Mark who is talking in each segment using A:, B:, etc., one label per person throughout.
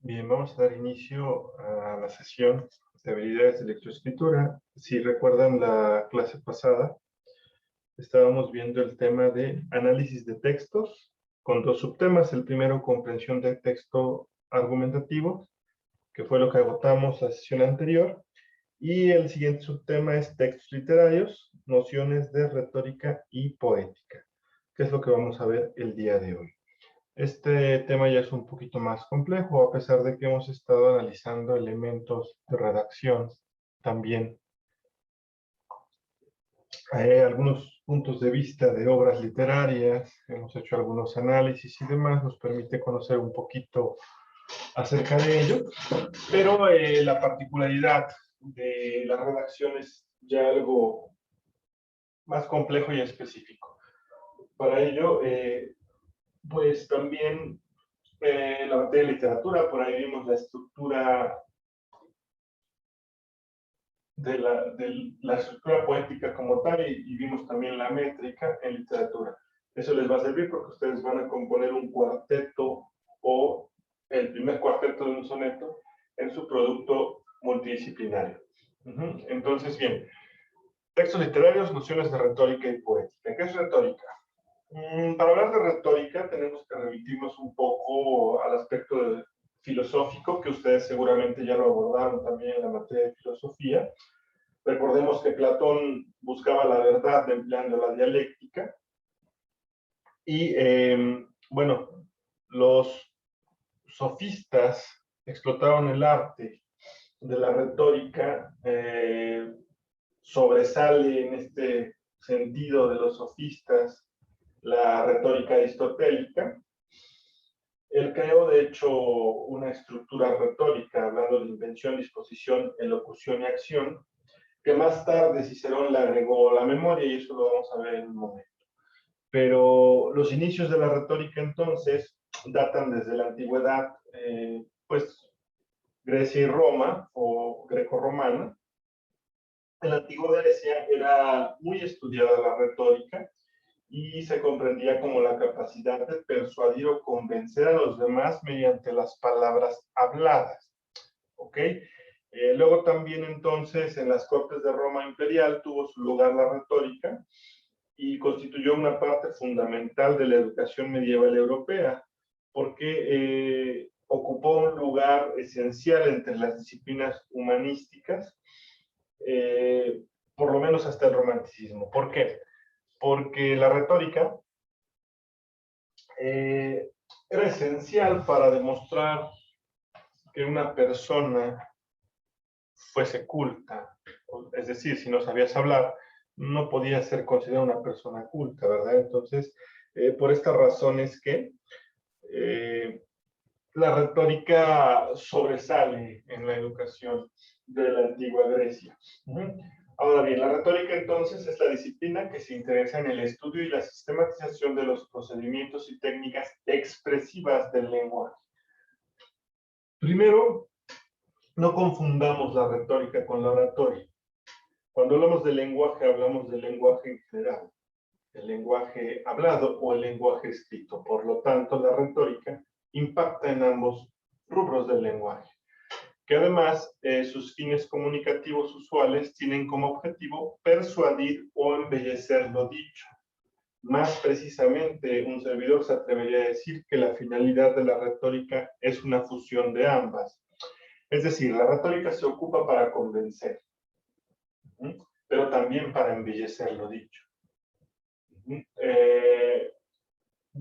A: Bien, vamos a dar inicio a la sesión de habilidades de lectoescritura. Si recuerdan la clase pasada, estábamos viendo el tema de análisis de textos con dos subtemas. El primero, comprensión del texto argumentativo, que fue lo que agotamos la sesión anterior. Y el siguiente subtema es textos literarios, nociones de retórica y poética, que es lo que vamos a ver el día de hoy. Este tema ya es un poquito más complejo, a pesar de que hemos estado analizando elementos de redacción también. Hay algunos puntos de vista de obras literarias, hemos hecho algunos análisis y demás, nos permite conocer un poquito acerca de ello, pero la particularidad de la redacción es ya algo más complejo y específico. Para ello, pues también la materia de literatura, por ahí vimos la estructura de la estructura poética como tal y vimos también la métrica en literatura. Eso les va a servir porque ustedes van a componer un cuarteto o el primer cuarteto de un soneto en su producto multidisciplinario. Entonces, bien, textos literarios, nociones de retórica y poética. ¿Qué es retórica? Para hablar de retórica tenemos que remitirnos un poco al aspecto filosófico, que ustedes seguramente ya lo abordaron también en la materia de filosofía. Recordemos que Platón buscaba la verdad empleando la dialéctica y, bueno, los sofistas explotaron el arte de la retórica, sobresale en este sentido de los sofistas la retórica aristotélica. Él creó, de hecho, una estructura retórica, hablando de invención, disposición, elocución y acción, que más tarde Cicerón le agregó la memoria, y eso lo vamos a ver en un momento. Pero los inicios de la retórica, entonces, datan desde la antigüedad, pues, Grecia y Roma, o greco-romana. En la antigua Grecia era muy estudiada la retórica, y se comprendía como la capacidad de persuadir o convencer a los demás mediante las palabras habladas. ¿Ok? Luego también entonces en las cortes de Roma imperial tuvo su lugar la retórica y constituyó una parte fundamental de la educación medieval europea, porque ocupó un lugar esencial entre las disciplinas humanísticas, por lo menos hasta el romanticismo. ¿Por qué? Porque la retórica era esencial para demostrar que una persona fuese culta. Es decir, si no sabías hablar, no podías ser considerada una persona culta, ¿verdad? Entonces, por estas razones que la retórica sobresale en la educación de la antigua Grecia. Ahora bien, la retórica entonces es la disciplina que se interesa en el estudio y la sistematización de los procedimientos y técnicas expresivas del lenguaje. Primero, no confundamos la retórica con la oratoria. Cuando hablamos de lenguaje, hablamos del lenguaje en general, el lenguaje hablado o el lenguaje escrito. Por lo tanto, la retórica impacta en ambos rubros del lenguaje, que además sus fines comunicativos usuales tienen como objetivo persuadir o embellecer lo dicho. Más precisamente, un servidor se atrevería a decir que la finalidad de la retórica es una fusión de ambas. Es decir, la retórica se ocupa para convencer, pero también para embellecer lo dicho.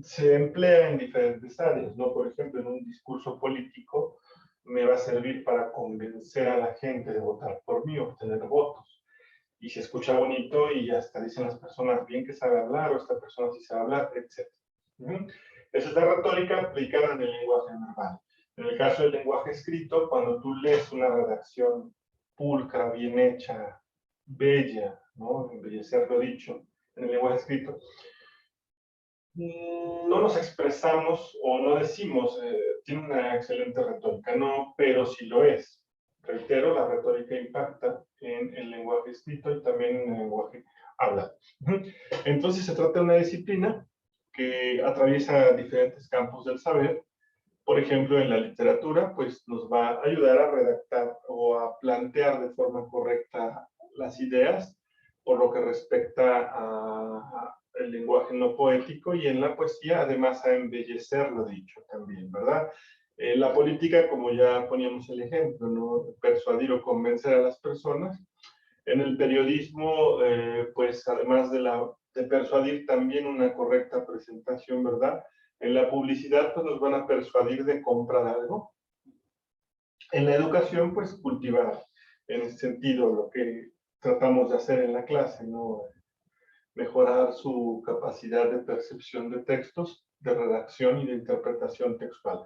A: Se emplea en diferentes áreas, ¿no? Por ejemplo, en un discurso político me va a servir para convencer a la gente de votar por mí, obtener votos. Y se escucha bonito y hasta dicen las personas bien que sabe hablar o esta persona sí sabe hablar, etc. Esa es la retórica aplicada en el lenguaje verbal. En el caso del lenguaje escrito, cuando tú lees una redacción pulcra, bien hecha, bella, ¿no? Embellecer lo dicho en el lenguaje escrito, no nos expresamos o no decimos, tiene una excelente retórica, no, pero sí lo es. Reitero, la retórica impacta en el lenguaje escrito y también en el lenguaje hablado. Entonces se trata de una disciplina que atraviesa diferentes campos del saber Por ejemplo, en la literatura, pues nos va a ayudar a redactar o a plantear de forma correcta las ideas, por lo que respecta al lenguaje no poético, y en la poesía, además, a embellecer lo dicho también, ¿verdad? La política, como ya poníamos el ejemplo, ¿no? Persuadir o convencer a las personas. En el periodismo, pues además de persuadir, también una correcta presentación, ¿verdad? En la publicidad, pues nos van a persuadir de comprar algo. En la educación, pues cultivar, en ese sentido, lo que tratamos de hacer en la clase, ¿no? Mejorar su capacidad de percepción de textos, de redacción y de interpretación textual.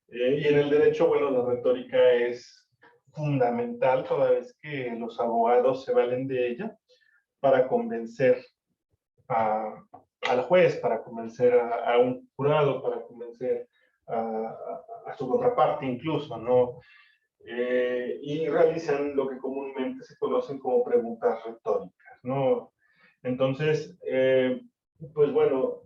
A: Y en el derecho, bueno, la retórica es fundamental, toda vez que los abogados se valen de ella para convencer al juez, para convencer a un jurado, para convencer a su contraparte incluso, ¿no? Y realizan lo que comúnmente se conocen como preguntas retóricas, ¿no? Entonces, pues bueno,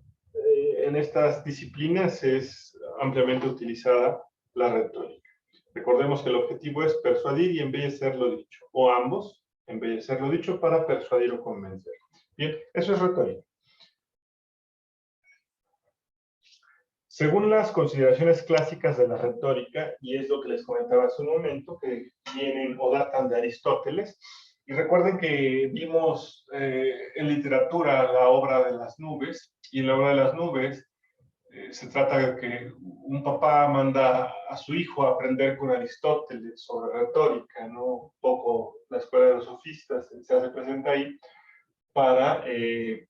A: en estas disciplinas es ampliamente utilizada la retórica. Recordemos que el objetivo es persuadir y embellecer lo dicho, o ambos, embellecer lo dicho para persuadir o convencer. Bien, eso es retórica. Según las consideraciones clásicas de la retórica, y es lo que les comentaba hace un momento, que vienen o datan de Aristóteles, y recuerden que vimos en literatura la obra de las nubes, y en la obra de las nubes se trata de que un papá manda a su hijo a aprender con Aristóteles sobre retórica, ¿no? Un poco la escuela de los sofistas se hace presente ahí para que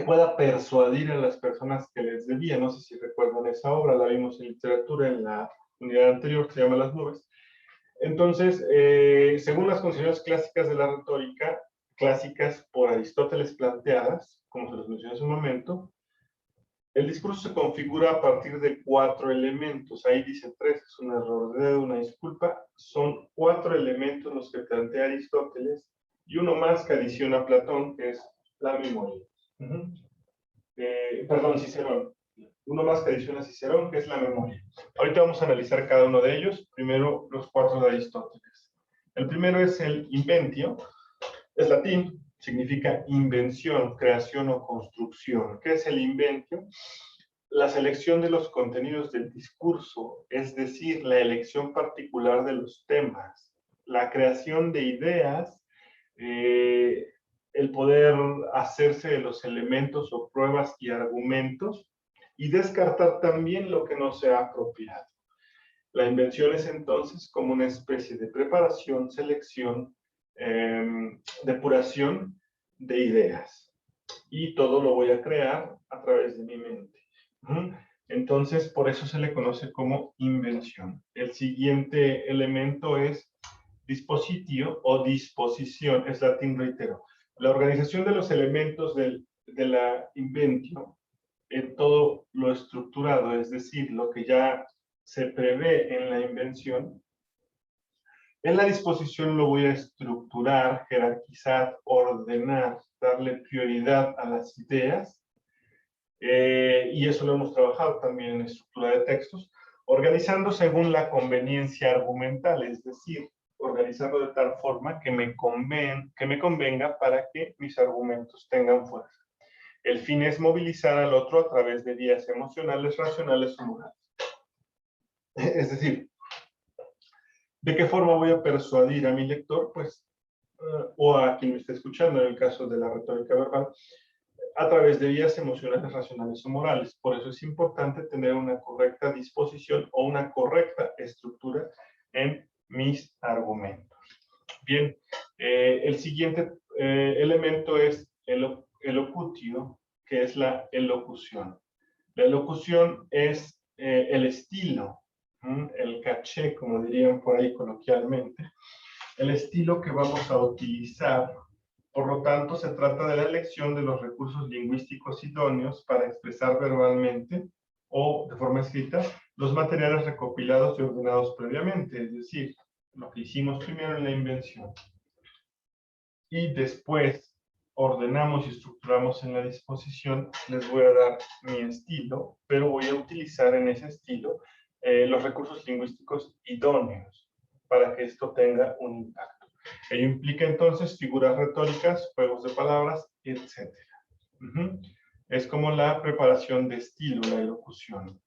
A: pueda persuadir a las personas que les debía. No sé si recuerdan esa obra, la vimos en literatura en la unidad anterior, que se llama Las nubes. Entonces, según las concepciones clásicas de la retórica, clásicas por Aristóteles planteadas, como se los mencioné hace un momento, el discurso se configura a partir de 4 elementos. Ahí dice 3, es un error de dedo, una disculpa. Son 4 elementos los que plantea Aristóteles y uno más que adiciona Platón, que es la memoria. Perdón, Cicerón. Uno más que adiciona Cicerón, que es la memoria. Ahorita vamos a analizar cada uno de ellos. Primero, los 4 de Aristóteles. El primero es el inventio. Es latín, significa invención, creación o construcción. ¿Qué es el inventio? La selección de los contenidos del discurso, es decir, la elección particular de los temas, la creación de ideas, el poder hacerse de los elementos o pruebas y argumentos y descartar también lo que no sea apropiado. La invención es entonces como una especie de preparación, selección, depuración de ideas. Y todo lo voy a crear a través de mi mente. Entonces, por eso se le conoce como invención. El siguiente elemento es dispositio o disposición, es latín, reitero. La organización de los elementos de la inventio en todo lo estructurado, es decir, lo que ya se prevé en la invención. En la disposición lo voy a estructurar, jerarquizar, ordenar, darle prioridad a las ideas, y eso lo hemos trabajado también en estructura de textos, organizando según la conveniencia argumental, es decir, organizando de tal forma que me convenga para que mis argumentos tengan fuerza. El fin es movilizar al otro a través de vías emocionales, racionales o morales. Es decir, ¿de qué forma voy a persuadir a mi lector? Pues, o a quien me esté escuchando, en el caso de la retórica verbal, a través de vías emocionales, racionales o morales. Por eso es importante tener una correcta disposición o una correcta estructura en mis argumentos. Bien, el siguiente elemento es el elocutio, que es la elocución. La elocución es el estilo, el caché, como dirían por ahí coloquialmente, el estilo que vamos a utilizar. Por lo tanto, se trata de la elección de los recursos lingüísticos idóneos para expresar verbalmente o de forma escrita los materiales recopilados y ordenados previamente, es decir, lo que hicimos primero en la invención. Y después ordenamos y estructuramos en la disposición, les voy a dar mi estilo, pero voy a utilizar en ese estilo los recursos lingüísticos idóneos para que esto tenga un impacto. Ello implica entonces figuras retóricas, juegos de palabras, etc. Es como la preparación de estilo, la elocución.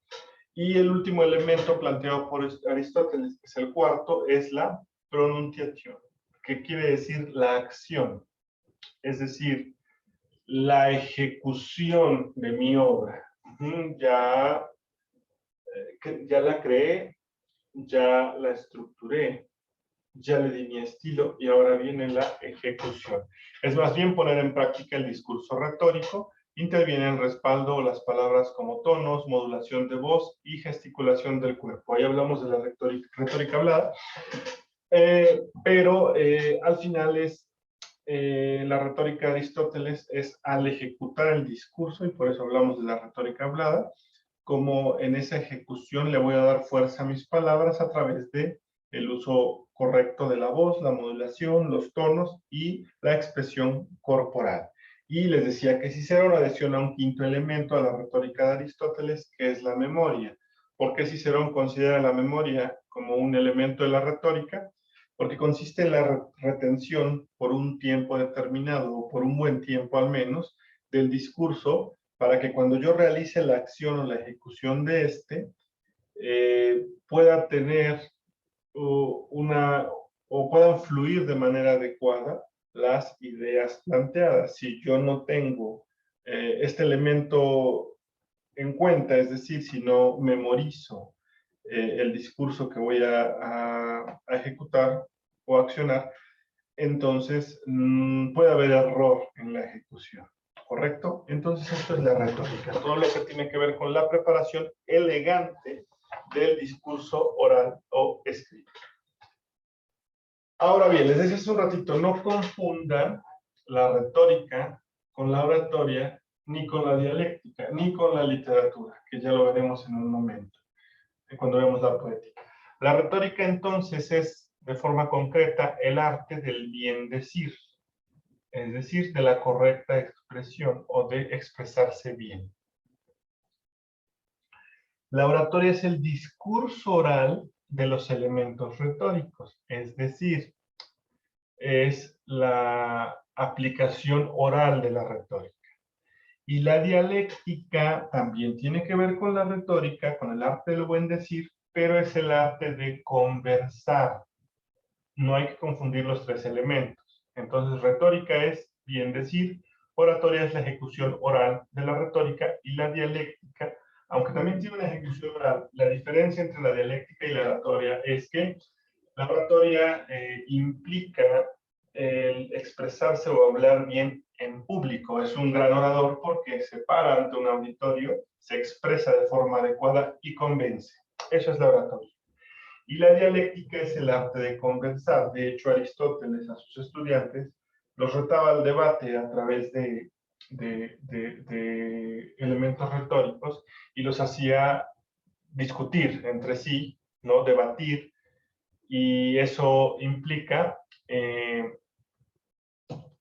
A: Y el último elemento planteado por Aristóteles, que es el cuarto, es la pronunciación, que quiere decir la acción, es decir, la ejecución de mi obra. Ya la creé, ya la estructuré, ya le di mi estilo y ahora viene la ejecución. Es más bien poner en práctica el discurso retórico. Interviene en respaldo las palabras como tonos, modulación de voz y gesticulación del cuerpo. Ahí hablamos de la retórica hablada, pero al final es la retórica de Aristóteles es al ejecutar el discurso, y por eso hablamos de la retórica hablada, como en esa ejecución le voy a dar fuerza a mis palabras a través de el uso correcto de la voz, la modulación, los tonos y la expresión corporal. Y les decía que Cicerón adhesiona un quinto elemento a la retórica de Aristóteles, que es la memoria. ¿Por qué Cicerón considera la memoria como un elemento de la retórica? Porque consiste en la retención por un tiempo determinado, o por un buen tiempo al menos, del discurso, para que cuando yo realice la acción o la ejecución de este, pueda tener o puedan fluir de manera adecuada las ideas planteadas. Si yo no tengo este elemento en cuenta, es decir, si no memorizo el discurso que voy a ejecutar o accionar, entonces puede haber error en la ejecución, ¿correcto? Entonces esto es la retórica, todo lo que tiene que ver con la preparación elegante del discurso oral o escrito. Ahora bien, les decía hace un ratito, no confundan la retórica con la oratoria, ni con la dialéctica, ni con la literatura, que ya lo veremos en un momento, cuando vemos la poética. La retórica entonces es, de forma concreta, el arte del bien decir, es decir, de la correcta expresión o de expresarse bien. La oratoria es el discurso oral de los elementos retóricos, es decir, es la aplicación oral de la retórica. Y la dialéctica también tiene que ver con la retórica, con el arte del buen decir, pero es el arte de conversar. No hay que confundir los tres elementos. Entonces, retórica es bien decir, oratoria es la ejecución oral de la retórica, y la dialéctica, aunque también tiene una ejecución oral, la diferencia entre la dialéctica y la oratoria es que la oratoria implica el expresarse o hablar bien en público. Es un gran orador porque se para ante un auditorio, se expresa de forma adecuada y convence. Eso es la oratoria. Y la dialéctica es el arte de conversar. De hecho, Aristóteles a sus estudiantes los retaba al debate a través de elementos retóricos y los hacía discutir entre sí, ¿no? Debatir, y eso implica,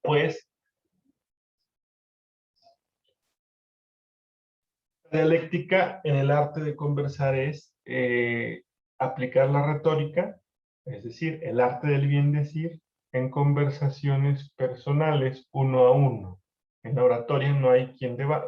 A: pues, la dialéctica en el arte de conversar es aplicar la retórica, es decir, el arte del bien decir, en conversaciones personales, uno a uno. En la oratoria no hay,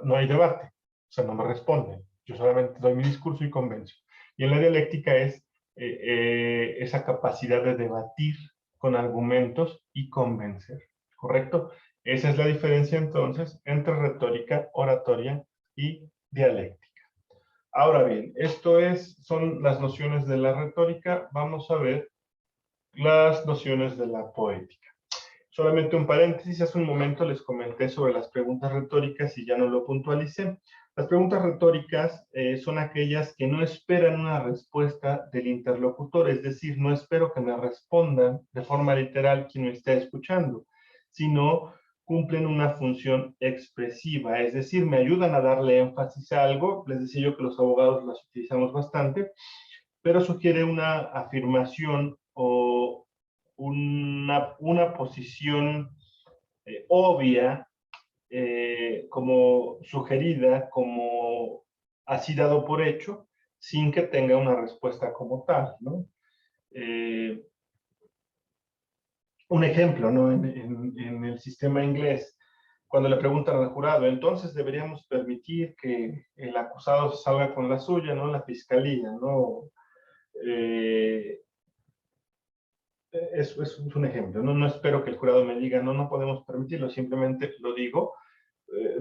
A: no hay debate, o sea, no me responden. Yo solamente doy mi discurso y convenzo. Y en la dialéctica es esa capacidad de debatir con argumentos y convencer, ¿correcto? Esa es la diferencia entonces entre retórica, oratoria y dialéctica. Ahora bien, son las nociones de la retórica. Vamos a ver las nociones de la poética. Solamente un paréntesis, hace un momento les comenté sobre las preguntas retóricas y ya no lo puntualicé. Las preguntas retóricas son aquellas que no esperan una respuesta del interlocutor, es decir, no espero que me respondan de forma literal quien me esté escuchando, sino cumplen una función expresiva, es decir, me ayudan a darle énfasis a algo. Les decía yo que los abogados las utilizamos bastante, pero sugiere una afirmación o una posición obvia como sugerida, como así dado por hecho, sin que tenga una respuesta como tal, ¿no? Un ejemplo, ¿no? En el sistema inglés, cuando le preguntan al jurado, entonces deberíamos permitir que el acusado se salga con la suya, ¿no? La fiscalía, ¿no? Es un ejemplo, ¿no? No espero que el jurado me diga, no, no podemos permitirlo, simplemente lo digo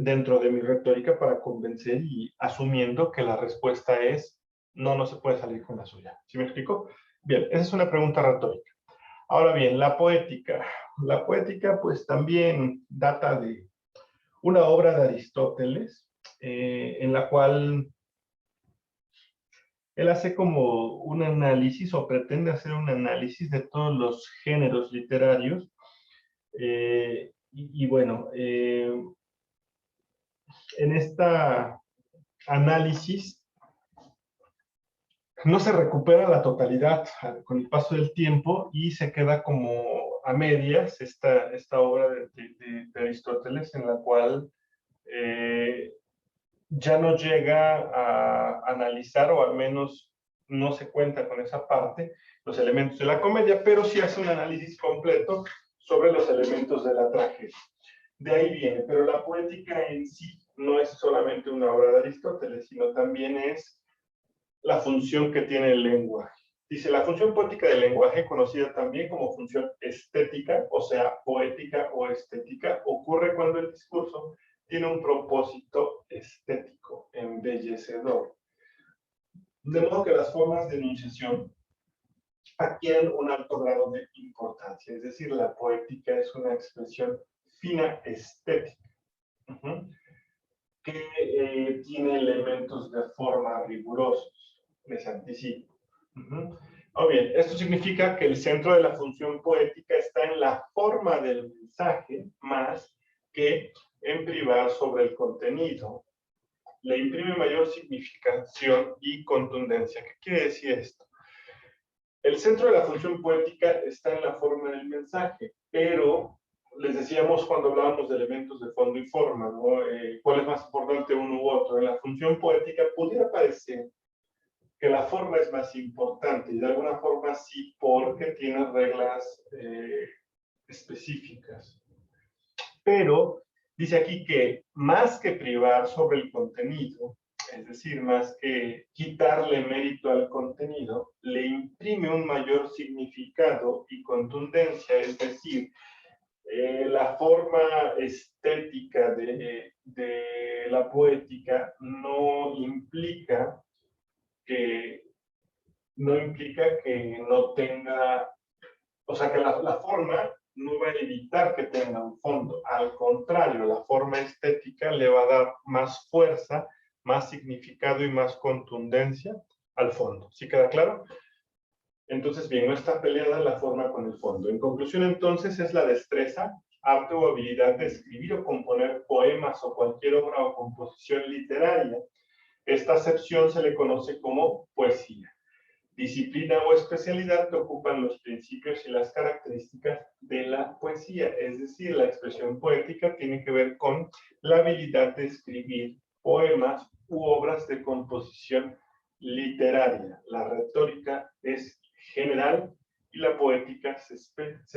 A: dentro de mi retórica para convencer y asumiendo que la respuesta es, no, no se puede salir con la suya. ¿Sí me explico? Bien, esa es una pregunta retórica. Ahora bien, la poética. La poética pues también data de una obra de Aristóteles, en la cual él hace como un análisis o pretende hacer un análisis de todos los géneros literarios. Y bueno, en esta análisis no se recupera la totalidad con el paso del tiempo y se queda como a medias esta obra de Aristóteles en la cual ya no llega a analizar, o al menos no se cuenta con esa parte, los elementos de la comedia, pero sí hace un análisis completo sobre los elementos de la tragedia. De ahí viene, pero la poética en sí no es solamente una obra de Aristóteles, sino también es la función que tiene el lenguaje. Dice, la función poética del lenguaje, conocida también como función estética, o sea, poética o estética, ocurre cuando el discurso tiene un propósito estético, embellecedor. De modo que las formas de enunciación adquieren un alto grado de importancia, es decir, la poética es una expresión fina estética, que tiene elementos de forma rigurosos, les anticipo. Bien, esto significa que el centro de la función poética está en la forma del mensaje más que en privar sobre el contenido. Le imprime mayor significación y contundencia. ¿Qué quiere decir esto? El centro de la función poética está en la forma del mensaje, pero les decíamos cuando hablábamos de elementos de fondo y forma, ¿no? ¿Cuál es más importante uno u otro? En la función poética pudiera parecer que la forma es más importante, y de alguna forma sí, porque tiene reglas específicas. Pero dice aquí que más que privar sobre el contenido, es decir, más que quitarle mérito al contenido, le imprime un mayor significado y contundencia, es decir, la forma estética de la poética no implica que no tenga, o sea, que la forma no va a evitar que tenga un fondo. Al contrario, la forma estética le va a dar más fuerza, más significado y más contundencia al fondo. ¿Sí queda claro? Entonces, bien, no está peleada la forma con el fondo. En conclusión, entonces, es la destreza, arte o habilidad de escribir o componer poemas o cualquier obra o composición literaria. Esta acepción se le conoce como poesía. Disciplina o especialidad que ocupan los principios y las características de la poesía, es decir, la expresión poética tiene que ver con la habilidad de escribir poemas u obras de composición literaria. La retórica es general y la poética se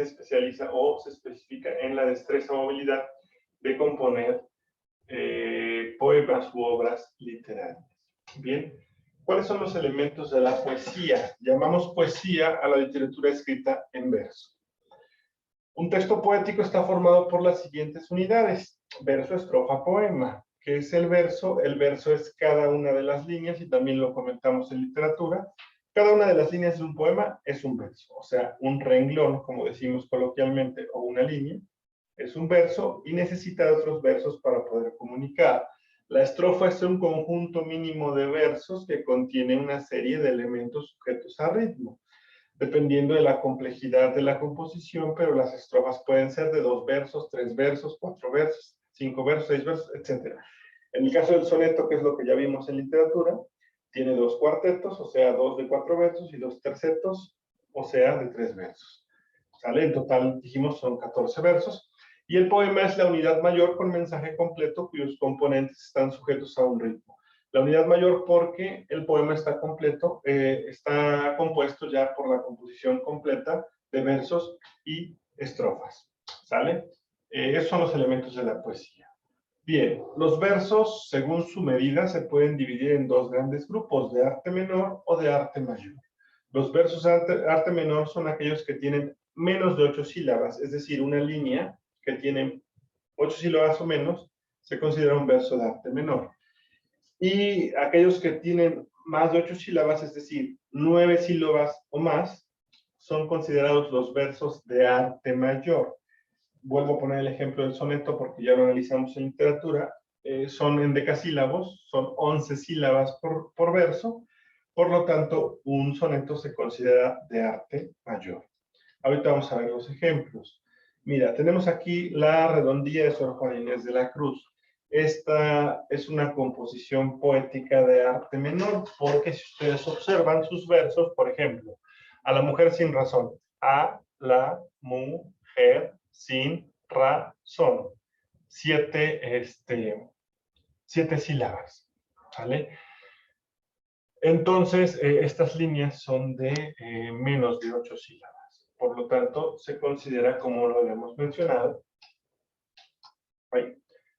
A: especializa o se especifica en la destreza o habilidad de componer poemas u obras literarias. Bien. ¿Cuáles son los elementos de la poesía? Llamamos poesía a la literatura escrita en verso. Un texto poético está formado por las siguientes unidades: verso, estrofa, poema. ¿Qué es el verso? El verso es cada una de las líneas, y también lo comentamos en literatura. Cada una de las líneas de un poema es un verso, o sea, un renglón, como decimos coloquialmente, o una línea, es un verso y necesita de otros versos para poder comunicar. La estrofa es un conjunto mínimo de versos que contiene una serie de elementos sujetos a ritmo, dependiendo de la complejidad de la composición, pero las estrofas pueden ser de 2 versos, 3 versos, 4 versos, 5 versos, 6 versos, etc. En el caso del soneto, que es lo que ya vimos en literatura, tiene 2 cuartetos, o sea, 2 de 4 versos, y 2 tercetos, o sea, de 3 versos. ¿Sale? En total, dijimos, son 14 versos. Y el poema es la unidad mayor con mensaje completo cuyos componentes están sujetos a un ritmo. La unidad mayor porque el poema está completo, está compuesto ya por la composición completa de versos y estrofas. ¿Sale? Esos son los elementos de la poesía. Bien, los versos, según su medida, se pueden dividir en dos grandes grupos, de arte menor o de arte mayor. Los versos de arte menor son aquellos que tienen menos de 8 sílabas, es decir, una línea que tiene 8 sílabas o menos, se considera un verso de arte menor. Y aquellos que tienen más de 8 sílabas, es decir, 9 sílabas o más, son considerados los versos de arte mayor. Vuelvo a poner el ejemplo del soneto porque ya lo analizamos en literatura. Son endecasílabos, son 11 sílabas por verso, por lo tanto, un soneto se considera de arte mayor. Ahorita vamos a ver los ejemplos. Mira, tenemos aquí la redondilla de Sor Juana Inés de la Cruz. Esta es una composición poética de arte menor, porque si ustedes observan sus versos, por ejemplo, a la mujer sin razón, a la mujer sin razón. 7 sílabas, ¿vale? Entonces, estas líneas son de menos de 8 sílabas. Por lo tanto, se considera, como lo habíamos mencionado,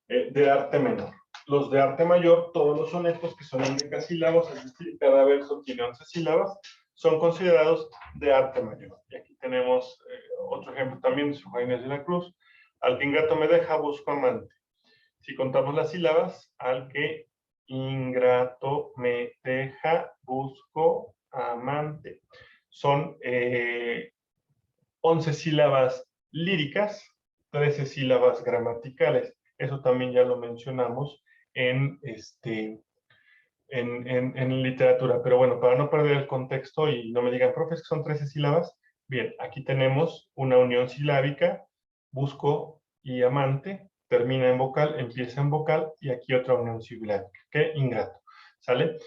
A: de arte menor. Los de arte mayor, todos los sonetos que son endecasílabos, es decir, cada verso tiene 11 sílabas, son considerados de arte mayor. Y aquí tenemos otro ejemplo también de Sor Juana Inés de la Cruz. Al que ingrato me deja, busco amante. Si contamos las sílabas, al que ingrato me deja, busco amante. Son 11 sílabas líricas, 13 sílabas gramaticales. Eso también ya lo mencionamos en literatura. Pero bueno, para no perder el contexto y no me digan, profes, que son 13 sílabas. Bien, aquí tenemos una unión silábica, busco y amante, termina en vocal, empieza en vocal, y aquí otra unión silábica, que ingrato, ¿sale?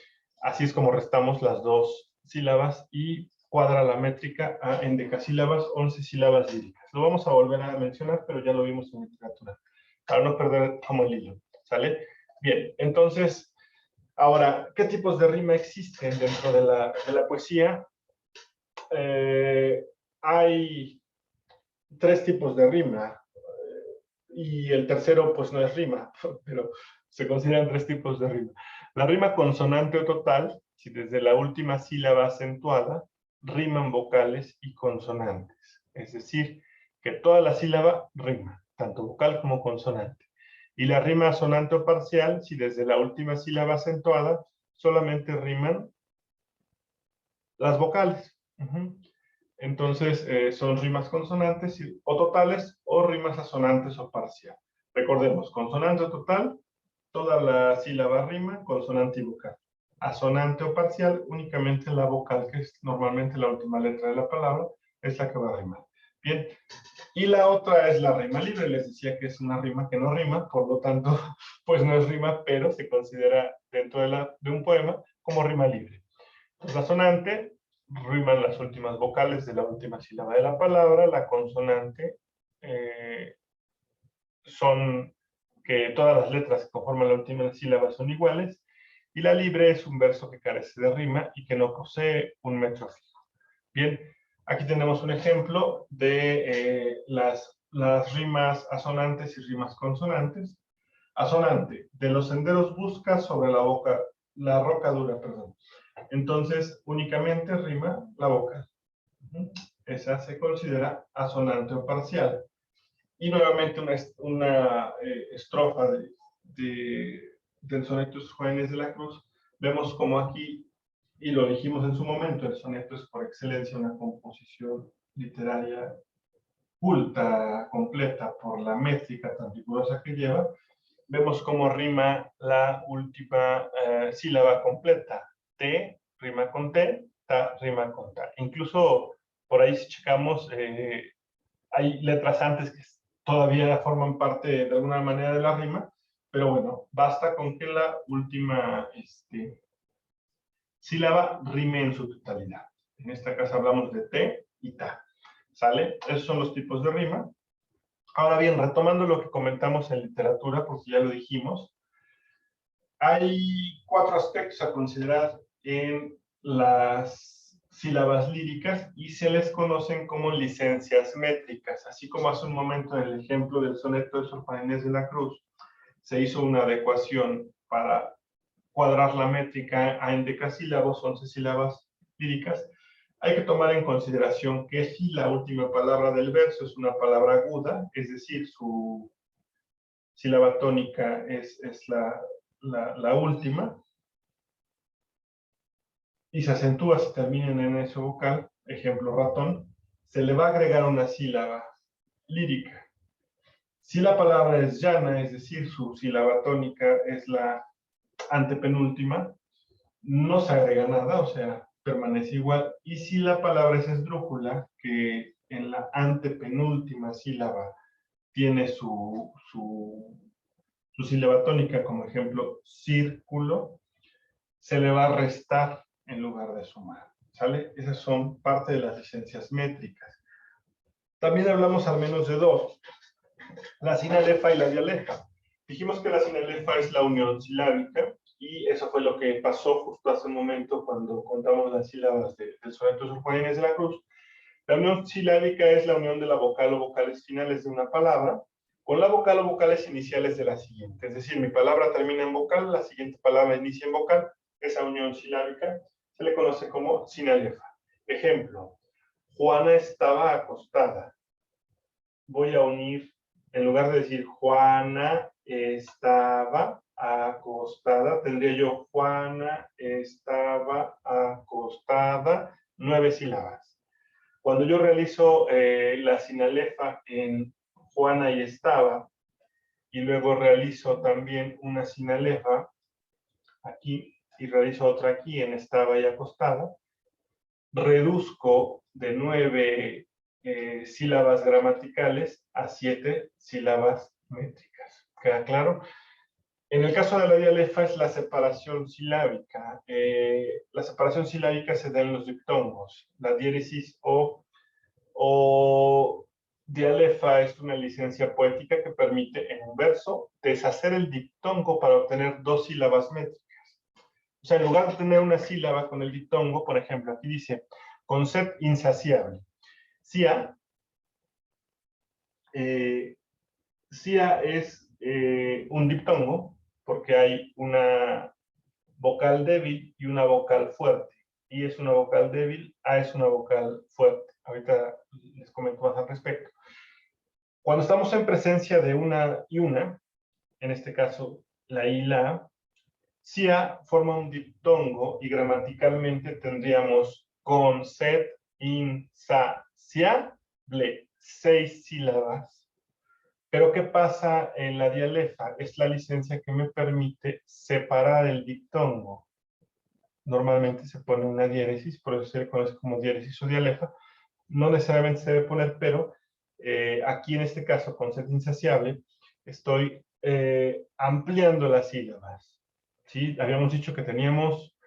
A: Así es como restamos las dos sílabas y cuadra la métrica a endecasílabas, 11 sílabas líricas. Lo vamos a volver a mencionar, pero ya lo vimos en literatura, para no perder como el hilo, ¿sale? Bien, entonces, ahora, ¿qué tipos de rima existen dentro de la poesía? Hay 3 tipos de rima, y el tercero pues no es rima, pero se consideran 3 tipos de rima. La rima consonante o total, si desde la última sílaba acentuada riman vocales y consonantes, es decir, que toda la sílaba rima, tanto vocal como consonante. Y la rima asonante o parcial, si desde la última sílaba acentuada solamente riman las vocales. Entonces, son rimas consonantes o totales o rimas asonantes o parcial. Recordemos, consonante o total, toda la sílaba rima, consonante y vocal. Asonante o parcial, únicamente la vocal, que es normalmente la última letra de la palabra, es la que va a rimar. Bien, y la otra es la rima libre. Les decía que es una rima que no rima, por lo tanto, pues no es rima, pero se considera dentro de un poema como rima libre. La asonante riman las últimas vocales de la última sílaba de la palabra. La consonante son que todas las letras que conforman la última sílaba son iguales. Y la libre es un verso que carece de rima y que no posee un metro fijo. Bien, aquí tenemos un ejemplo de las rimas asonantes y rimas consonantes. Asonante, de los senderos busca sobre la roca dura, perdón. Entonces, únicamente rima la vocal. Esa se considera asonante o parcial. Y nuevamente una estrofa del soneto Juana Inés de la Cruz. Vemos como aquí, y lo dijimos en su momento, el soneto es por excelencia una composición literaria culta, completa, por la métrica tan rigurosa que lleva. Vemos cómo rima la última sílaba completa. T rima con T, ta rima con ta. Incluso por ahí si checamos, hay letras antes que todavía forman parte de alguna manera de la rima, pero bueno, basta con que la última sílaba rime en su totalidad. En esta caso hablamos de T y ta. ¿Sale? Esos son los tipos de rima. Ahora bien, retomando lo que comentamos en literatura, porque ya lo dijimos, hay 4 aspectos a considerar en las sílabas líricas y se les conocen como licencias métricas. Así como hace un momento en el ejemplo del soneto de Sor Juana Inés de la Cruz, se hizo una adecuación para cuadrar la métrica a endecasílabos, 11 sílabas líricas. Hay que tomar en consideración que si la última palabra del verso es una palabra aguda, es decir, su sílaba tónica es la última, y se acentúa si terminan en ese vocal, ejemplo ratón, se le va a agregar una sílaba lírica. Si la palabra es llana, es decir, su sílaba tónica es la antepenúltima, no se agrega nada, o sea, permanece igual. Y si la palabra es esdrújula, que en la antepenúltima sílaba tiene su sílaba tónica, como ejemplo, círculo, se le va a restar en lugar de sumar, ¿sale? Esas son parte de las licencias métricas. También hablamos al menos de 2, la sinalefa y la dialefa. Dijimos que la sinalefa es la unión silábica, y eso fue lo que pasó justo hace un momento cuando contamos las sílabas del soneto de Sor Juana Inés de la Cruz. La unión silábica es la unión de la vocal o vocales finales de una palabra con la vocal o vocales iniciales de la siguiente. Es decir, mi palabra termina en vocal, la siguiente palabra inicia en vocal. Esa unión silábica se le conoce como sinalefa. Ejemplo, Juana estaba acostada. Voy a unir, en lugar de decir Juana estaba acostada, tendría yo Juana estaba acostada, 9 sílabas. Cuando yo realizo la sinalefa en Juana y estaba, y luego realizo también una sinalefa aquí, y realizo otra aquí en estaba y acostada, reduzco de 9 sílabas gramaticales a 7 sílabas métricas. ¿Queda claro? En el caso de la dialefa es la separación silábica. La separación silábica se da en los diptongos. La diéresis o dialefa es una licencia poética que permite en un verso deshacer el diptongo para obtener 2 sílabas métricas. O sea, en lugar de tener una sílaba con el diptongo, por ejemplo, aquí dice, con sed insaciable. Sia es un diptongo porque hay una vocal débil y una vocal fuerte. I es una vocal débil, A es una vocal fuerte. Ahorita les comento más al respecto. Cuando estamos en presencia de una y una, en este caso la I y la A, sia forma un diptongo y gramaticalmente tendríamos con sed insaciable, 6 sílabas. Pero ¿qué pasa en la dialefa? Es la licencia que me permite separar el diptongo. Normalmente se pone una diéresis, por eso se le conoce como diéresis o dialefa. No necesariamente se debe poner, pero aquí en este caso, con sed insaciable, estoy ampliando las sílabas. ¿Sí? Habíamos dicho que teníamos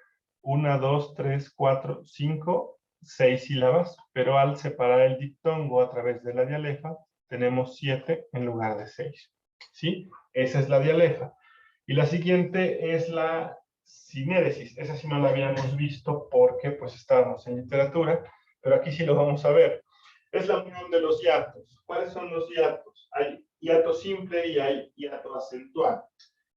A: 1, 2, 3, 4, 5, 6 sílabas, pero al separar el diptongo a través de la dialefa, tenemos 7 en lugar de 6. ¿Sí? Esa es la dialefa. Y la siguiente es la sinéresis. Esa sí no la habíamos visto porque pues estábamos en literatura, pero aquí sí lo vamos a ver. Es la unión de los hiatos. ¿Cuáles son los hiatos? Hay hiato simple y hay hiato acentuado.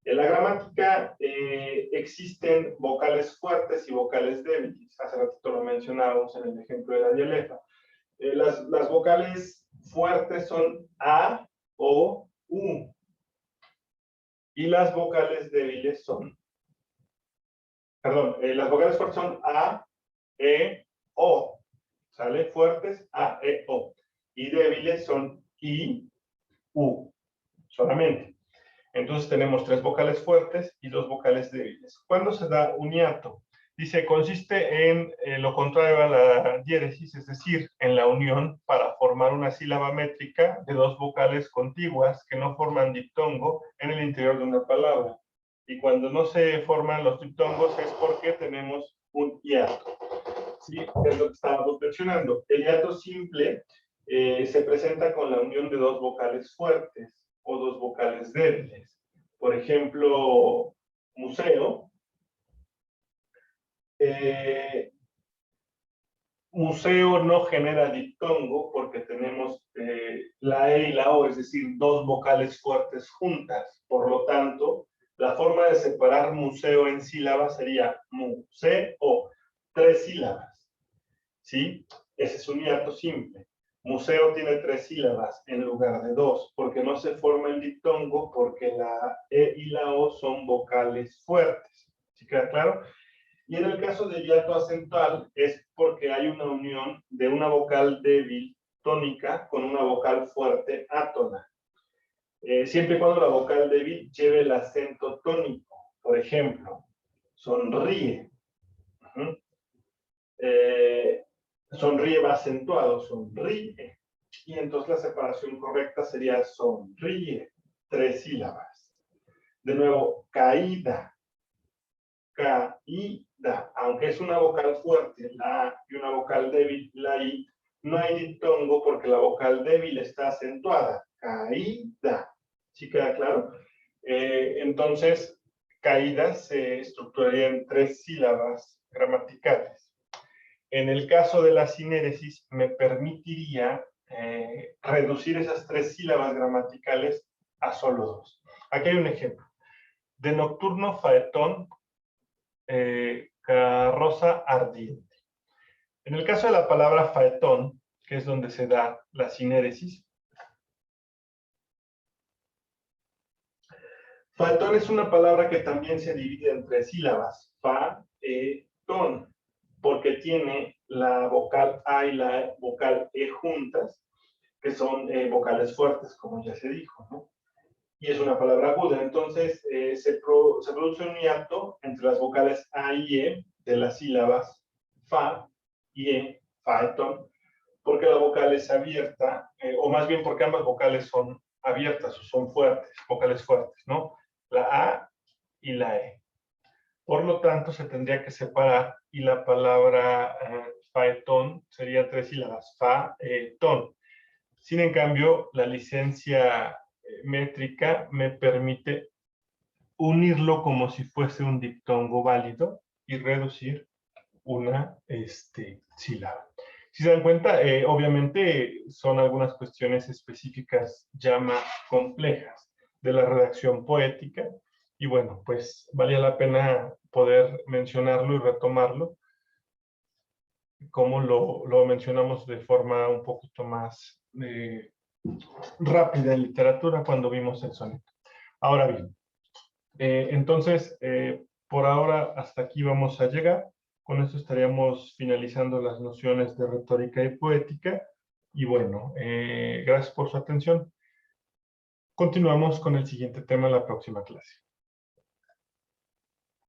A: En la gramática existen vocales fuertes y vocales débiles. Hace ratito lo mencionábamos en el ejemplo de la dialefa. Las vocales fuertes son A, O, U. Y las vocales débiles son, las vocales fuertes son A, E, O. ¿Sale? Fuertes, A, E, O. Y débiles son I, U. Solamente. Entonces tenemos 3 vocales fuertes y 2 vocales débiles. ¿Cuándo se da un hiato? Dice, consiste en lo contrario a la diéresis, es decir, en la unión para formar una sílaba métrica de 2 vocales contiguas que no forman diptongo en el interior de una palabra. Y cuando no se forman los diptongos es porque tenemos un hiato. ¿Sí? Es lo que estábamos mencionando. El hiato simple se presenta con la unión de dos vocales fuertes o dos vocales débiles. Por ejemplo, museo. Museo no genera diptongo porque tenemos la E y la O, es decir, dos vocales fuertes juntas. Por lo tanto, la forma de separar museo en sílabas sería museo, 3 sílabas. ¿Sí? Ese es un hiato simple. Museo tiene 3 sílabas en lugar de 2, porque no se forma el diptongo porque la E y la O son vocales fuertes. ¿Sí queda claro? Y en el caso de hiato acentual es porque hay una unión de una vocal débil tónica con una vocal fuerte átona. Siempre y cuando la vocal débil lleve el acento tónico. Por ejemplo, sonríe. Sonríe va acentuado, sonríe. Y entonces la separación correcta sería sonríe, 3 sílabas. De nuevo, caída. Caída, aunque es una vocal fuerte, la A, y una vocal débil, la I, no hay diptongo porque la vocal débil está acentuada. Caída. ¿Sí queda claro? Entonces, caída se estructuraría en 3 sílabas gramaticales. En el caso de la sinéresis, me permitiría reducir esas 3 sílabas gramaticales a solo 2. Aquí hay un ejemplo. De nocturno faetón, carroza ardiente. En el caso de la palabra faetón, que es donde se da la sinéresis, faetón es una palabra que también se divide en 3 sílabas, fa-e-tón, porque tiene la vocal A y la vocal E juntas, que son vocales fuertes, como ya se dijo, ¿no? Y es una palabra aguda. Entonces, se produce un hiato entre las vocales A y E de las sílabas fa y E, faetón, porque la vocal es abierta, o más bien porque ambas vocales son abiertas o son fuertes, vocales fuertes, ¿no? La A y la E. Por lo tanto, se tendría que separar y la palabra faetón sería 3 sílabas, fa-e-tón. Sin en cambio, la licencia métrica me permite unirlo como si fuese un diptongo válido y reducir una sílaba. Si se dan cuenta, obviamente son algunas cuestiones específicas ya más complejas de la redacción poética y bueno, pues valía la pena poder mencionarlo y retomarlo como lo mencionamos de forma un poquito más rápida en literatura cuando vimos el soneto. Ahora bien, entonces, por ahora hasta aquí vamos a llegar. Con esto estaríamos finalizando las nociones de retórica y poética. Y bueno, gracias por su atención. Continuamos con el siguiente tema en la próxima clase.